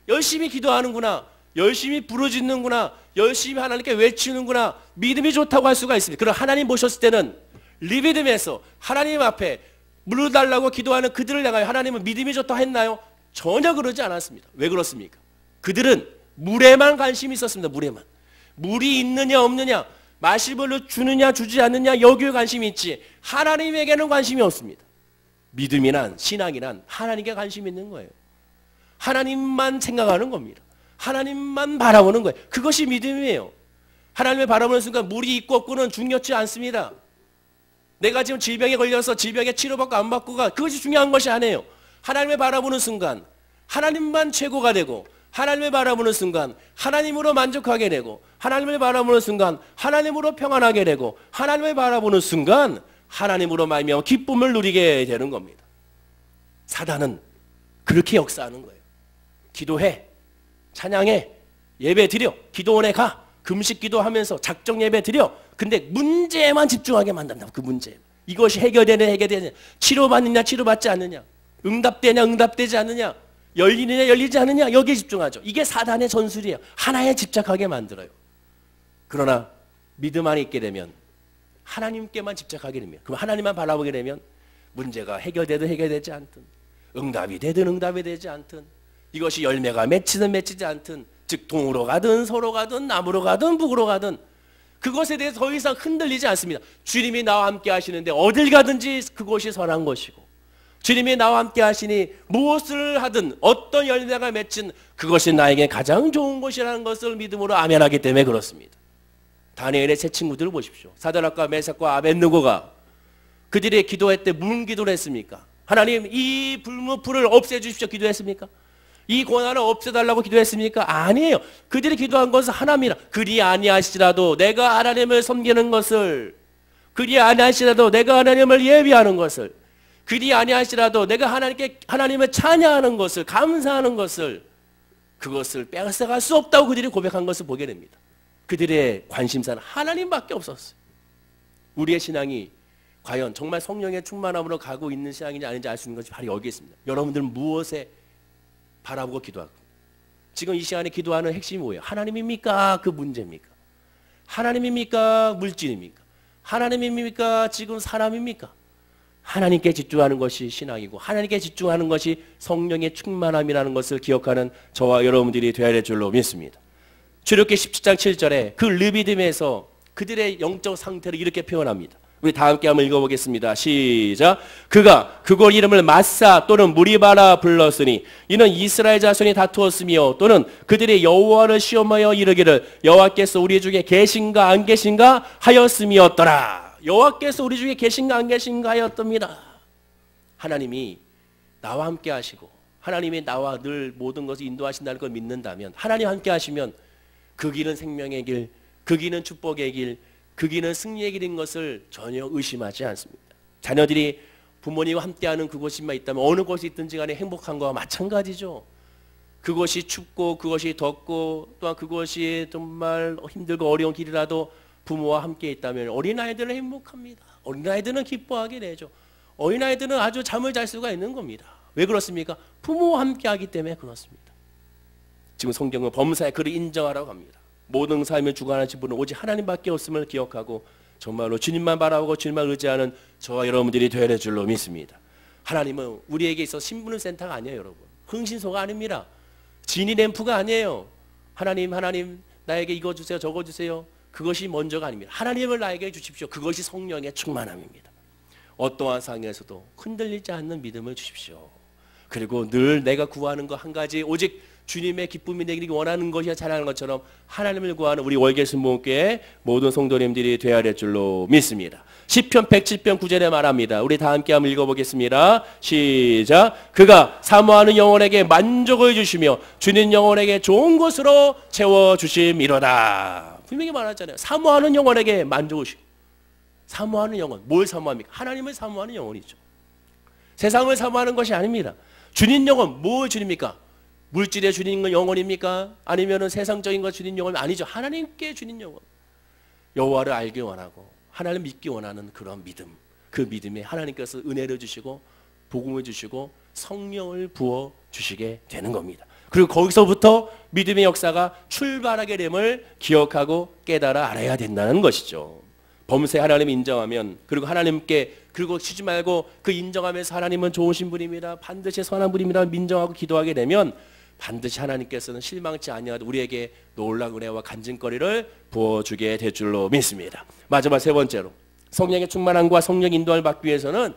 열심히 기도하는구나. 열심히 부르짖는구나. 열심히 하나님께 외치는구나. 믿음이 좋다고 할 수가 있습니다. 그럼 하나님 보셨을 때는 르비딤에서 하나님 앞에 물을 달라고 기도하는 그들을 향하여 하나님은 믿음이 좋다 했나요? 전혀 그러지 않았습니다. 왜 그렇습니까? 그들은 물에만 관심이 있었습니다. 물에만. 물이 있느냐 없느냐, 마실 물을 주느냐 주지 않느냐 여기에 관심이 있지 하나님에게는 관심이 없습니다. 믿음이란 신앙이란 하나님께 관심이 있는 거예요. 하나님만 생각하는 겁니다. 하나님만 바라보는 거예요. 그것이 믿음이에요. 하나님을 바라보는 순간 물이 있고 없고는 중요치 않습니다. 내가 지금 질병에 걸려서 질병에 치료받고 안 받고가 그것이 중요한 것이 아니에요. 하나님을 바라보는 순간 하나님만 최고가 되고, 하나님을 바라보는 순간 하나님으로 만족하게 되고, 하나님을 바라보는 순간 하나님으로 평안하게 되고, 하나님을 바라보는 순간 하나님으로 말미암아 기쁨을 누리게 되는 겁니다. 사단은 그렇게 역사하는 거예요. 기도해, 찬양해, 예배 드려, 기도원에 가, 금식 기도하면서 작정 예배 드려. 근데 문제에만 집중하게 만든다. 그 문제. 이것이 해결되냐, 치료받느냐, 치료받지 않느냐, 응답되냐, 응답되지 않느냐, 열리느냐, 열리지 않느냐, 여기에 집중하죠. 이게 사단의 전술이에요. 하나에 집착하게 만들어요. 그러나 믿음 안에 있게 되면, 하나님께만 집착하게 되면, 그럼 하나님만 바라보게 되면 문제가 해결되든 해결되지 않든, 응답이 되든 응답이 되지 않든, 이것이 열매가 맺히든 맺히지 않든, 즉 동으로 가든 서로 가든 남으로 가든 북으로 가든 그것에 대해서 더 이상 흔들리지 않습니다. 주님이 나와 함께 하시는데 어딜 가든지 그것이 선한 것이고, 주님이 나와 함께 하시니 무엇을 하든 어떤 열매가 맺힌 그것이 나에게 가장 좋은 것이라는 것을 믿음으로 아멘하기 때문에 그렇습니다. 다니엘의 세 친구들을 보십시오. 사드락과 메삭과 아벳느고가 그들이 기도할 때 무슨 기도를 했습니까? 하나님 이 불무불을 없애주십시오 기도했습니까? 이 고난을 없애달라고 기도했습니까? 아니에요. 그들이 기도한 것은 하나님이라. 그리 아니하시더라도 내가 하나님을 섬기는 것을, 그리 아니하시더라도 내가 하나님을 예비하는 것을, 그리 아니하시더라도 내가 하나님을 찬양하는 것을, 감사하는 것을, 그것을 빼앗아갈 수 없다고 그들이 고백한 것을 보게 됩니다. 그들의 관심사는 하나님밖에 없었어요. 우리의 신앙이 과연 정말 성령의 충만함으로 가고 있는 신앙인지 아닌지 알 수 있는 것이 바로 여기에 있습니다. 여러분들은 무엇에 바라보고 기도하고, 지금 이 시간에 기도하는 핵심이 뭐예요? 하나님입니까? 그 문제입니까? 하나님입니까? 물질입니까? 하나님입니까? 지금 사람입니까? 하나님께 집중하는 것이 신앙이고, 하나님께 집중하는 것이 성령의 충만함이라는 것을 기억하는 저와 여러분들이 되어야 될 줄로 믿습니다. 출애굽기 17장 7절에 그 르비딤에서 그들의 영적 상태를 이렇게 표현합니다. 우리 다 함께 한번 읽어보겠습니다. 시작. 그가 그곳 이름을 마사 또는 무리바라 불렀으니 이는 이스라엘 자손이 다투었으며 또는 그들이 여호와를 시험하여 이르기를 여호와께서 우리 중에 계신가 안 계신가 하였음이었더라. 여호와께서 우리 중에 계신가 안 계신가 하였답니다. 하나님이 나와 함께 하시고, 하나님이 나와 늘 모든 것을 인도하신다는 걸 믿는다면, 하나님 함께 하시면 그 길은 생명의 길, 그 길은 축복의 길, 그 길은 승리의 길인 것을 전혀 의심하지 않습니다. 자녀들이 부모님과 함께하는 그곳이만 있다면 어느 곳에 있든지 간에 행복한 거와 마찬가지죠. 그것이 춥고 그것이 덥고 또한 그것이 정말 힘들고 어려운 길이라도 부모와 함께 있다면 어린아이들은 행복합니다. 어린아이들은 기뻐하게 되죠. 어린아이들은 아주 잠을 잘 수가 있는 겁니다. 왜 그렇습니까? 부모와 함께하기 때문에 그렇습니다. 지금 성경은 범사에 그를 인정하라고 합니다. 모든 삶을 주관하신 분은 오직 하나님밖에 없음을 기억하고 정말로 주님만 바라보고 주님만 의지하는 저와 여러분들이 되어야 될 줄로 믿습니다. 하나님은 우리에게 있어 신분센터가 아니에요. 여러분, 흥신소가 아닙니다. 지니 램프가 아니에요. 하나님 나에게 이거 주세요 저거 주세요, 그것이 먼저가 아닙니다. 하나님을 나에게 주십시오. 그것이 성령의 충만함입니다. 어떠한 상황에서도 흔들리지 않는 믿음을 주십시오. 그리고 늘 내가 구하는 거 한 가지, 오직 주님의 기쁨이 되기를 원하는 것이야 잘하는 것처럼 하나님을 구하는 우리 월계순복음교회 모든 성도님들이 되어야 될 줄로 믿습니다. 시편 107편 9절에 말합니다. 우리 다 함께 한번 읽어보겠습니다. 시작. 그가 사모하는 영혼에게 만족을 주시며 주는 영혼에게 좋은 것으로 채워주심이로다. 분명히 말하잖아요. 사모하는 영혼에게 만족을 주시고. 사모하는 영혼, 뭘 사모합니까? 하나님을 사모하는 영혼이죠. 세상을 사모하는 것이 아닙니다. 주님 영혼, 뭘 주님입니까? 물질에 주님 영혼입니까? 아니면 세상적인 것 주님 영혼 아니죠. 하나님께 주님 영혼. 여호와를 알기 원하고 하나님을 믿기 원하는 그런 믿음. 그 믿음에 하나님께서 은혜를 주시고 복음을 주시고 성령을 부어 주시게 되는 겁니다. 그리고 거기서부터 믿음의 역사가 출발하게 됨을 기억하고 깨달아 알아야 된다는 것이죠. 범사에 하나님을 인정하면, 그리고 하나님께, 그리고 쉬지 말고 그 인정하면서 하나님은 좋으신 분입니다, 반드시 선한 분입니다 민정하고 기도하게 되면 반드시 하나님께서는 실망치 아니하도 우리에게 놀라운 은혜와 간증거리를 부어주게 될 줄로 믿습니다. 마지막 세 번째로, 성령의 충만함과 성령 인도를 받기 위해서는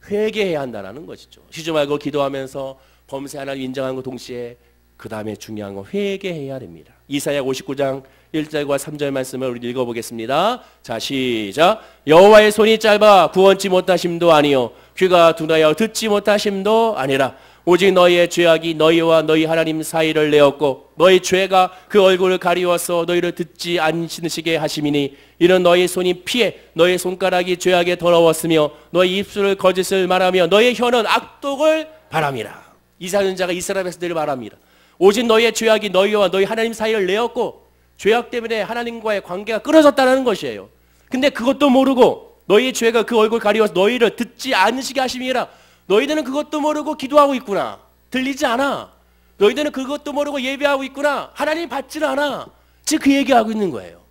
회개해야 한다는 것이죠. 쉬지 말고 기도하면서 범사에 하나님 인정하는 것 동시에 그 다음에 중요한 건 회개해야 됩니다. 이사야 59장 1절과 3절 말씀을 우리 읽어보겠습니다. 자, 시작. 여호와의 손이 짧아 구원치 못하심도 아니요 귀가 둔하여 듣지 못하심도 아니라 오직 너희의 죄악이 너희와 너희 하나님 사이를 내었고 너희 죄가 그 얼굴을 가리워서 너희를 듣지 않으시게 하심이니 이는 너희 손이 피해 너희 손가락이 죄악에 더러웠으며 너희 입술을 거짓을 말하며 너희 혀는 악독을 바람이라. 이사야 선지자가 이스라엘 백성들을 말합니다. 오직 너희의 죄악이 너희와 너희 하나님 사이를 내었고 죄악 때문에 하나님과의 관계가 끊어졌다는 것이에요. 근데 그것도 모르고 너희의 죄가 그 얼굴 가리워서 너희를 듣지 않으시게 하심이라. 너희들은 그것도 모르고 기도하고 있구나. 들리지 않아. 너희들은 그것도 모르고 예배하고 있구나. 하나님 받지를 않아. 지금 그 얘기하고 있는 거예요.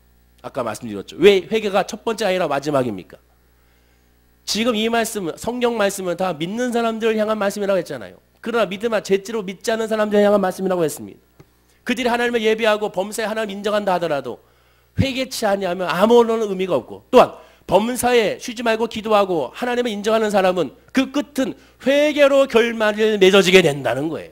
아까 말씀드렸죠. 왜 회개가 첫 번째 아니라 마지막입니까? 지금 이 말씀은, 성경 말씀은 다 믿는 사람들을 향한 말씀이라고 했잖아요. 그러나 믿으면 제대로 믿지 않는 사람들을 향한 말씀이라고 했습니다. 그들이 하나님을 예배하고 범사에 하나님 인정한다 하더라도 회개치 아니하면 아무런 의미가 없고, 또한 범사에 쉬지 말고 기도하고 하나님을 인정하는 사람은 그 끝은 회개로 결말을 맺어지게 된다는 거예요.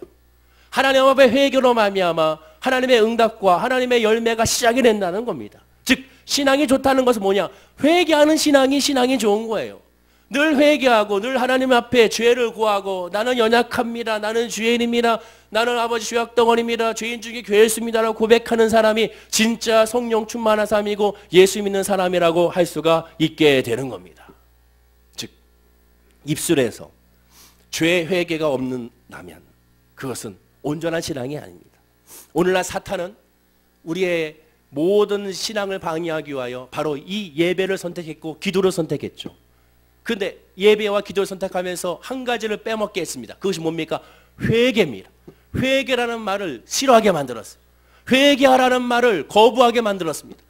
하나님 앞에 회개로 말미암아 하나님의 응답과 하나님의 열매가 시작이 된다는 겁니다. 즉 신앙이 좋다는 것은 뭐냐? 회개하는 신앙이 좋은 거예요. 늘 회개하고 늘 하나님 앞에 죄를 구하고 나는 연약합니다, 나는 죄인입니다, 나는 아버지 죄악덩어리입니다, 죄인 중에 교회에 있습니다라고 고백하는 사람이 진짜 성령 충만한 사람이고 예수 믿는 사람이라고 할 수가 있게 되는 겁니다. 즉 입술에서 죄 회개가 없는다면 그것은 온전한 신앙이 아닙니다. 오늘날 사탄은 우리의 모든 신앙을 방해하기 위하여 바로 이 예배를 선택했고 기도를 선택했죠. 근데 예배와 기도를 선택하면서 한 가지를 빼먹게 했습니다. 그것이 뭡니까? 회개입니다. 회개라는 말을 싫어하게 만들었어요. 회개하라는 말을 거부하게 만들었습니다.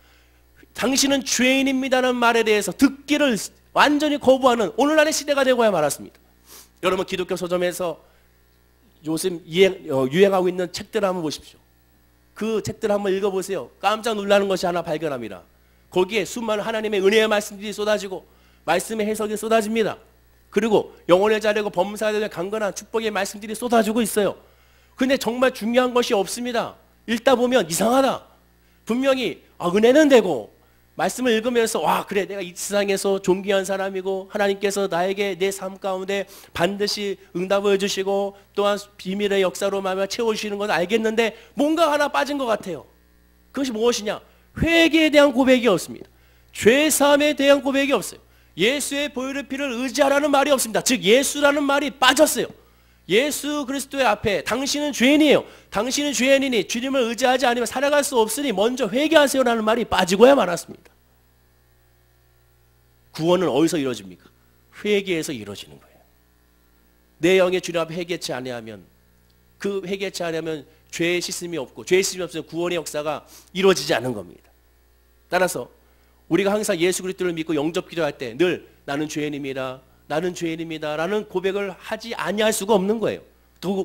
당신은 죄인입니다라는 말에 대해서 듣기를 완전히 거부하는 오늘날의 시대가 되고야 말았습니다. 여러분 기독교 서점에서 요즘 유행하고 있는 책들을 한번 보십시오. 그 책들을 한번 읽어보세요. 깜짝 놀라는 것이 하나 발견합니다. 거기에 수많은 하나님의 은혜의 말씀들이 쏟아지고 말씀의 해석이 쏟아집니다. 그리고 영혼의 자리고 범사에 대한 강건한 축복의 말씀들이 쏟아지고 있어요. 근데 정말 중요한 것이 없습니다. 읽다 보면 이상하다. 분명히 은혜는 되고 말씀을 읽으면서 와 그래 내가 이 세상에서 존귀한 사람이고 하나님께서 나에게 내 삶 가운데 반드시 응답을 해주시고 또한 비밀의 역사로 말미암아 채워주시는 건 알겠는데 뭔가 하나 빠진 것 같아요. 그것이 무엇이냐? 회개에 대한 고백이 없습니다. 죄사함에 대한 고백이 없어요. 예수의 보혈의 피를 의지하라는 말이 없습니다. 즉 예수라는 말이 빠졌어요. 예수 그리스도의 앞에 당신은 죄인이에요. 당신은 죄인이니 주님을 의지하지 않으면 살아갈 수 없으니 먼저 회개하세요라는 말이 빠지고야 말았습니다. 구원은 어디서 이루어집니까? 회개에서 이루어지는 거예요. 내 영의 주님 앞에 회개치 아니하면 그 회개치 아니하면 죄의 씻음이 없고 죄의 씻음이 없으면 구원의 역사가 이루어지지 않는 겁니다. 따라서 우리가 항상 예수 그리스도를 믿고 영접 기도할 때 늘 나는 죄인입니다. 나는 죄인입니다. 라는 고백을 하지 아니할 수가 없는 거예요.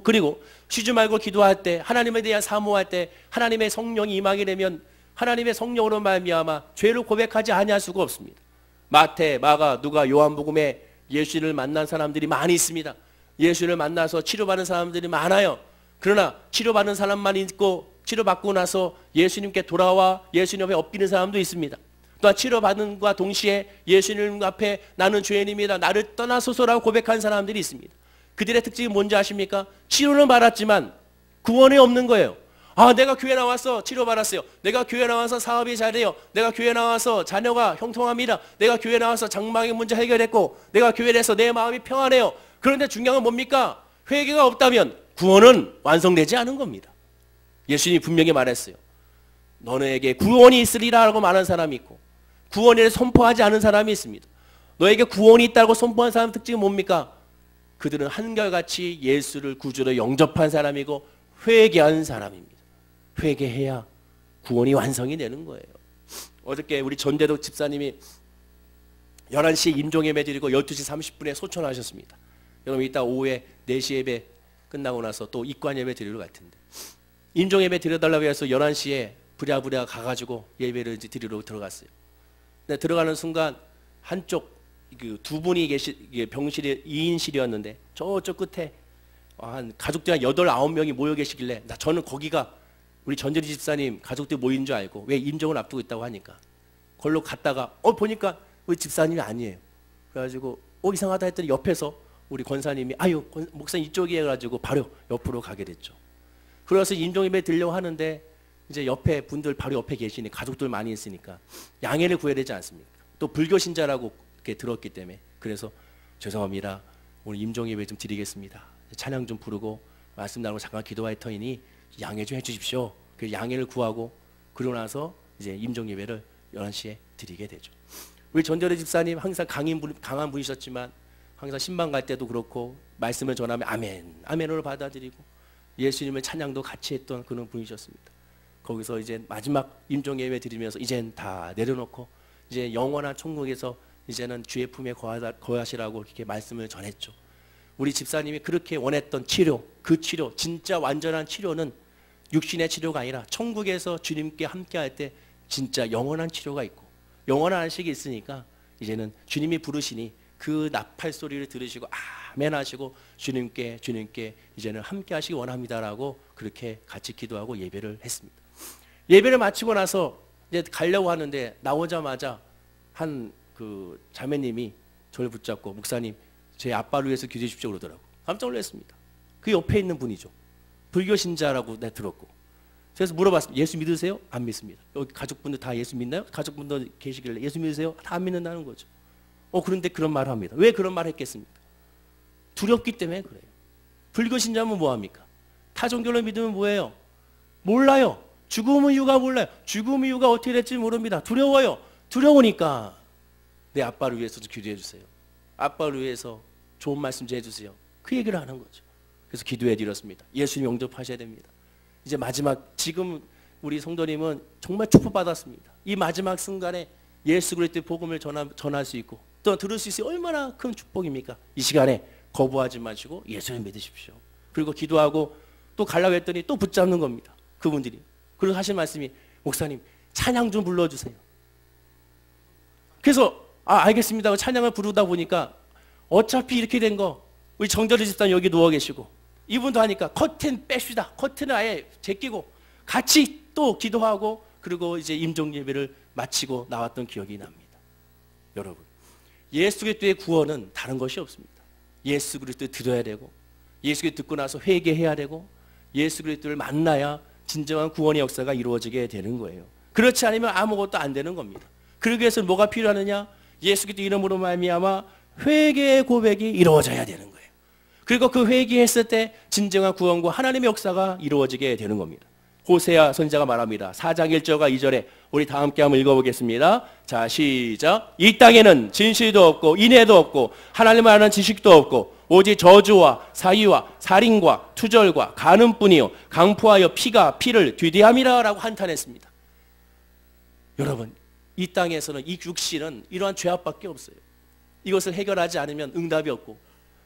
그리고 쉬지 말고 기도할 때 하나님에 대한 사모할 때 하나님의 성령이 임하게 되면 하나님의 성령으로 말미암아 죄를 고백하지 아니할 수가 없습니다. 마태, 마가, 누가, 요한복음에 예수를 만난 사람들이 많이 있습니다. 예수를 만나서 치료받는 사람들이 많아요. 그러나 치료받는 사람만 있고 치료받고 나서 예수님께 돌아와 예수님 앞에 엎드리는 사람도 있습니다. 또한 치료받는과 동시에 예수님 앞에 나는 죄인입니다. 나를 떠나소서라고 고백한 사람들이 있습니다. 그들의 특징이 뭔지 아십니까? 치료는 받았지만 구원이 없는 거예요. 내가 교회 나와서 치료받았어요. 내가 교회 나와서 사업이 잘돼요. 내가 교회 나와서 자녀가 형통합니다. 내가 교회 나와서 장막의 문제 해결했고 내가 교회에 대해서 내 마음이 평안해요. 그런데 중요한 건 뭡니까? 회개가 없다면 구원은 완성되지 않은 겁니다. 예수님이 분명히 말했어요. 너네에게 구원이 있으리라고 말한 사람이 있고 구원을 선포하지 않은 사람이 있습니다. 너에게 구원이 있다고 선포한 사람 특징은 뭡니까? 그들은 한결같이 예수를 구주로 영접한 사람이고 회개한 사람입니다. 회개해야 구원이 완성이 되는 거예요. 어저께 우리 전대덕 집사님이 11시에 임종예배 드리고 12시 30분에 소천하셨습니다. 여러분 이따 오후에 4시 예배 끝나고 나서 또 입관 예배 드리러 갈 텐데 임종예배 드려달라고 해서 11시에 부랴부랴 가가지고 예배를 이제 드리러 들어갔어요. 근데 들어가는 순간 한쪽 두 분이 병실이 2인실이었는데 저쪽 끝에 한 가족들 한 8, 9명이 모여 계시길래 저는 거기가 우리 전재리 집사님 가족들 모인 줄 알고 왜 임종을 앞두고 있다고 하니까 걸로 갔다가 보니까 우리 집사님이 아니에요. 그래가지고 이상하다 했더니 옆에서 우리 권사님이 아유 목사님 이쪽이에요. 그래가지고 바로 옆으로 가게 됐죠. 그래서 임종예배 드리려고 하는데 이제 옆에 분들 바로 옆에 계시니 가족들 많이 있으니까 양해를 구해야 되지 않습니까? 또 불교 신자라고 이렇게 들었기 때문에 그래서 죄송합니다. 오늘 임종예배 좀 드리겠습니다. 찬양 좀 부르고 말씀 나누고 잠깐 기도할 터이니 양해 좀 해주십시오. 그 양해를 구하고 그러고 나서 이제 임종예배를 11시에 드리게 되죠. 우리 전재래 집사님 항상 강한 분이셨지만 항상 신방 갈 때도 그렇고 말씀을 전하면 아멘, 아멘으로 받아들이고 예수님의 찬양도 같이 했던 그런 분이셨습니다. 거기서 이제 마지막 임종예배 드리면서 이젠 다 내려놓고 이제 영원한 천국에서 이제는 주의 품에 거하시라고 이렇게 말씀을 전했죠. 우리 집사님이 그렇게 원했던 치료, 그 치료, 진짜 완전한 치료는 육신의 치료가 아니라 천국에서 주님께 함께할 때 진짜 영원한 치료가 있고 영원한 안식이 있으니까 이제는 주님이 부르시니 그 나팔 소리를 들으시고 아멘 하시고 주님께 이제는 함께 하시기 원합니다라고 그렇게 같이 기도하고 예배를 했습니다. 예배를 마치고 나서 이제 가려고 하는데 나오자마자 한 그 자매님이 저를 붙잡고 목사님 제 아빠를 위해서 기도해 주십시오 그러더라고. 깜짝 놀랐습니다. 그 옆에 있는 분이죠. 불교 신자라고 내가 들었고. 그래서 물어봤습니다. 예수 믿으세요? 안 믿습니다. 여기 가족분들 다 예수 믿나요? 가족분들 계시길래 예수 믿으세요? 다 안 믿는다는 거죠. 그런데 그런 말을 합니다. 왜 그런 말을 했겠습니까? 두렵기 때문에 그래요. 불교 신자면 뭐합니까? 타 종교를 믿으면 뭐예요? 몰라요. 죽음의 이유가 몰라요. 죽음의 이유가 어떻게 될지 모릅니다. 두려워요. 두려우니까 내 아빠를 위해서 기도해 주세요. 아빠를 위해서 좋은 말씀 좀 해주세요. 그 얘기를 하는 거죠. 그래서 기도해 드렸습니다. 예수님 영접하셔야 됩니다. 이제 마지막 지금 우리 성도님은 정말 축복받았습니다. 이 마지막 순간에 예수 그리스도의 복음을 전할 수 있고 또 들을 수 있어요. 얼마나 큰 축복입니까? 이 시간에 거부하지 마시고 예수를 믿으십시오. 그리고 기도하고 또 가려고 했더니 또 붙잡는 겁니다. 그분들이. 그리고 하신 말씀이 목사님 찬양 좀 불러주세요. 그래서 알겠습니다. 찬양을 부르다 보니까 어차피 이렇게 된 거 우리 정절의 집사님 여기 누워 계시고 이분도 하니까 커튼 뺍시다. 커튼을 아예 제끼고 같이 또 기도하고 그리고 이제 임종 예배를 마치고 나왔던 기억이 납니다. 여러분 예수 그리스도의 구원은 다른 것이 없습니다. 예수 그리스도를 들어야 되고 예수 그리스도 듣고 나서 회개해야 되고 예수 그리스도를 만나야 진정한 구원의 역사가 이루어지게 되는 거예요. 그렇지 않으면 아무것도 안 되는 겁니다. 그러기 위해서 뭐가 필요하느냐? 예수 그리스도 이름으로 말미암아 회개의 고백이 이루어져야 되는 거예요. 그리고 그 회개했을 때 진정한 구원과 하나님의 역사가 이루어지게 되는 겁니다. 호세아 선지자가 말합니다. 4장 1절과 2절에 우리 다 함께 한번 읽어보겠습니다. 자 시작. 이 땅에는 진실도 없고 인애도 없고 하나님을 아는 지식도 없고 오직 저주와 사위와 살인과 투절과 간음뿐이요 강포하여 피를 뒤대함이라 라고 한탄했습니다. 여러분 이 땅에서는 이 육신은 이러한 죄악밖에 없어요. 이것을 해결하지 않으면 응답이 없고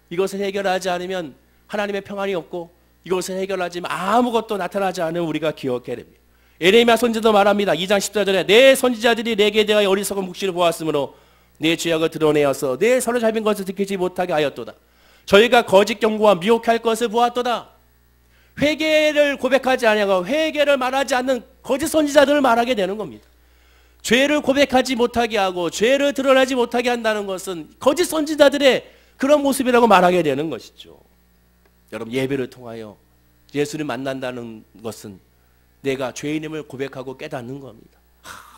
이것을 해결하지 않으면 하나님의 평안이 없고 이것을 해결하지 않으면 아무것도 나타나지 않으면 우리가 기억해야 됩니다. 에레미야 선지자도 말합니다. 2장 14절에 내 선지자들이 내게 대하여 어리석은 묵시를 보았으므로 내 죄악을 드러내어서 내 사로잡힌 것을 지키지 못하게 하였도다. 저희가 거짓 경고와 미혹할 것을 보았도다. 회개를 고백하지 아니하고 회개를 말하지 않는 거짓 선지자들을 말하게 되는 겁니다. 죄를 고백하지 못하게 하고 죄를 드러내지 못하게 한다는 것은 거짓 선지자들의 그런 모습이라고 말하게 되는 것이죠. 여러분 예배를 통하여 예수를 만난다는 것은 내가 죄인임을 고백하고 깨닫는 겁니다.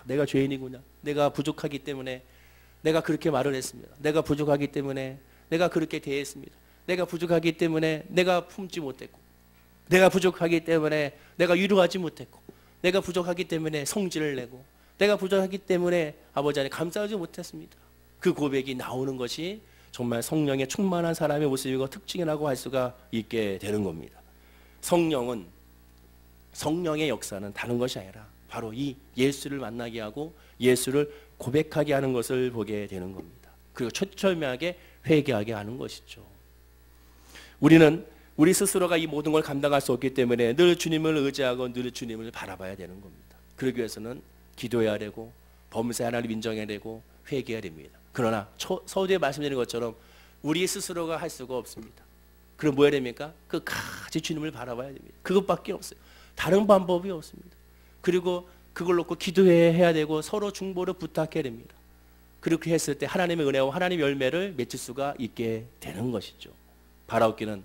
내가 죄인이구나. 내가 부족하기 때문에 내가 그렇게 말을 했습니다. 내가 부족하기 때문에 내가 그렇게 대했습니다. 내가 부족하기 때문에 내가 품지 못했고 내가 부족하기 때문에 내가 위로하지 못했고 내가 부족하기 때문에 성질을 내고 내가 부족하기 때문에 아버지 안에 감싸지 못했습니다. 그 고백이 나오는 것이 정말 성령의 충만한 사람의 모습이고 특징이라고 할 수가 있게 되는 겁니다. 성령의 역사는 다른 것이 아니라 바로 이 예수를 만나게 하고 예수를 고백하게 하는 것을 보게 되는 겁니다. 그리고 철저하게 회개하게 하는 것이죠. 우리는 우리 스스로가 이 모든 걸 감당할 수 없기 때문에 늘 주님을 의지하고 늘 주님을 바라봐야 되는 겁니다. 그러기 위해서는 기도해야 되고 범죄 하나를 인정해야 되고 회개해야 됩니다. 그러나 서두에 말씀드린 것처럼 우리 스스로가 할 수가 없습니다. 그럼 뭐 해야 됩니까? 끝까지 주님을 바라봐야 됩니다. 그것밖에 없어요. 다른 방법이 없습니다. 그리고 그걸 놓고 기도해야 되고 서로 중보를 부탁해야 됩니다. 그렇게 했을 때 하나님의 은혜와 하나님의 열매를 맺을 수가 있게 되는 것이죠. 바라옵기는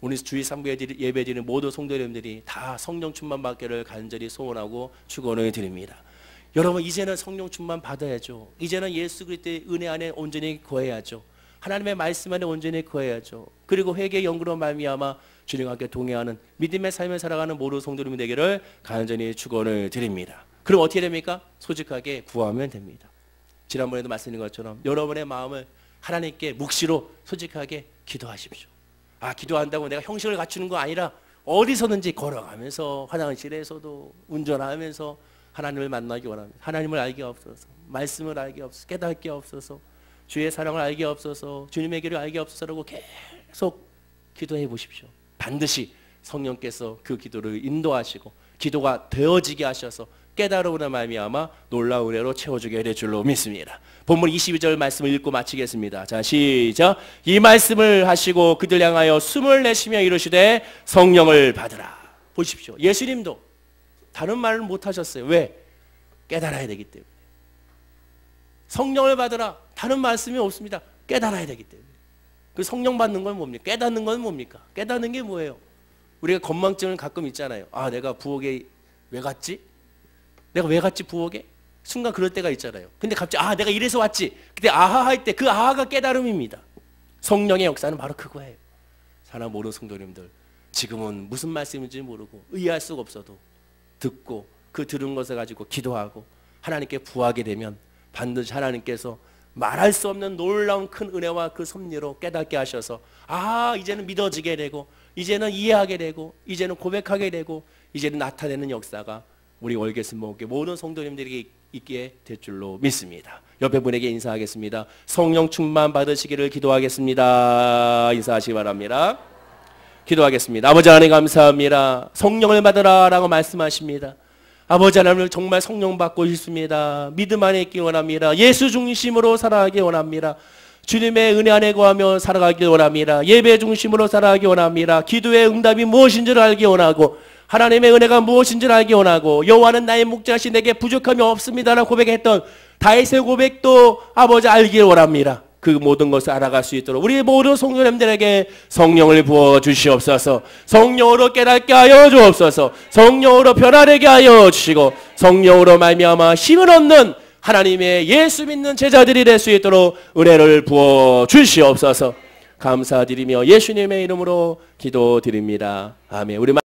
오늘 주일 3부 예배드리는 모든 성도님들이 다 성령 충만 받기를 간절히 소원하고 축원을 드립니다. 여러분 이제는 성령 충만 받아야죠. 이제는 예수 그리스도의 은혜 안에 온전히 거해야죠. 하나님의 말씀 안에 온전히 거해야죠. 그리고 회개의 연구로 말미암아 주님과 함께 동행하는 믿음의 삶을 살아가는 모든 성도님이 되기를 간절히 축원을 드립니다. 그럼 어떻게 됩니까? 솔직하게 구하면 됩니다. 지난번에도 말씀드린 것처럼 여러분의 마음을 하나님께 묵시로 솔직하게 기도하십시오. 기도한다고 내가 형식을 갖추는 거 아니라 어디서든지 걸어가면서 화장실에서도 운전하면서 하나님을 만나기 원합니다. 하나님을 알게 없어서 말씀을 알게 없어서 깨닫게 없어서 주의 사랑을 알게 없어서 주님의 길을 알게 없어서라고 계속 기도해 보십시오. 반드시 성령께서 그 기도를 인도하시고 기도가 되어지게 하셔서 깨달음으로 말미암아 놀라운 은혜로 채워주게 될 줄로 믿습니다. 본문 22절 말씀을 읽고 마치겠습니다. 자, 시작. 이 말씀을 하시고 그들 향하여 숨을 내쉬며 이르시되 성령을 받으라. 보십시오. 예수님도 다른 말을 못 하셨어요. 왜? 깨달아야 되기 때문에. 성령을 받으라. 다른 말씀이 없습니다. 깨달아야 되기 때문에. 그 성령 받는 건 뭡니까? 깨닫는 건 뭡니까? 깨닫는 게 뭐예요? 우리가 건망증을 가끔 있잖아요. 내가 부엌에 왜 갔지? 내가 왜 갔지 부엌에? 순간 그럴 때가 있잖아요. 근데 갑자기 내가 이래서 왔지. 그때 아하 할 때 그 아하가 깨달음입니다. 성령의 역사는 바로 그거예요. 사랑 모르는 성도님들, 지금은 무슨 말씀인지 모르고 이해할 수가 없어도 듣고 그 들은 것을 가지고 기도하고 하나님께 구하게 되면 반드시 하나님께서 말할 수 없는 놀라운 큰 은혜와 그 섭리로 깨닫게 하셔서 이제는 믿어지게 되고 이제는 이해하게 되고 이제는 고백하게 되고 이제는 나타내는 역사가 우리 월계순목교 모든 성도님들에게 있게 될 줄로 믿습니다. 옆에 분에게 인사하겠습니다. 성령 충만 받으시기를 기도하겠습니다. 인사하시기 바랍니다. 기도하겠습니다. 아버지 하나님 감사합니다. 성령을 받으라 라고 말씀하십니다. 아버지 하나님을 정말 성령 받고 싶습니다. 믿음 안에 있기 원합니다. 예수 중심으로 살아가기 원합니다. 주님의 은혜 안에 거하며 살아가기 원합니다. 예배 중심으로 살아가기 원합니다. 기도의 응답이 무엇인지를 알기 원하고 하나님의 은혜가 무엇인지를 알기 원하고 여호와는 나의 목자시 내게 부족함이 없습니다라고 고백했던 다윗의 고백도 아버지 알기 원합니다. 그 모든 것을 알아갈 수 있도록 우리 모든 성도님들에게 성령을 부어 주시옵소서. 성령으로 깨닫게 하여 주옵소서. 성령으로 변화되게 하여 주시고 성령으로 말미암아 힘을 얻는 하나님의 예수 믿는 제자들이 될 수 있도록 은혜를 부어 주시옵소서. 감사드리며 예수님의 이름으로 기도드립니다. 아멘. 우리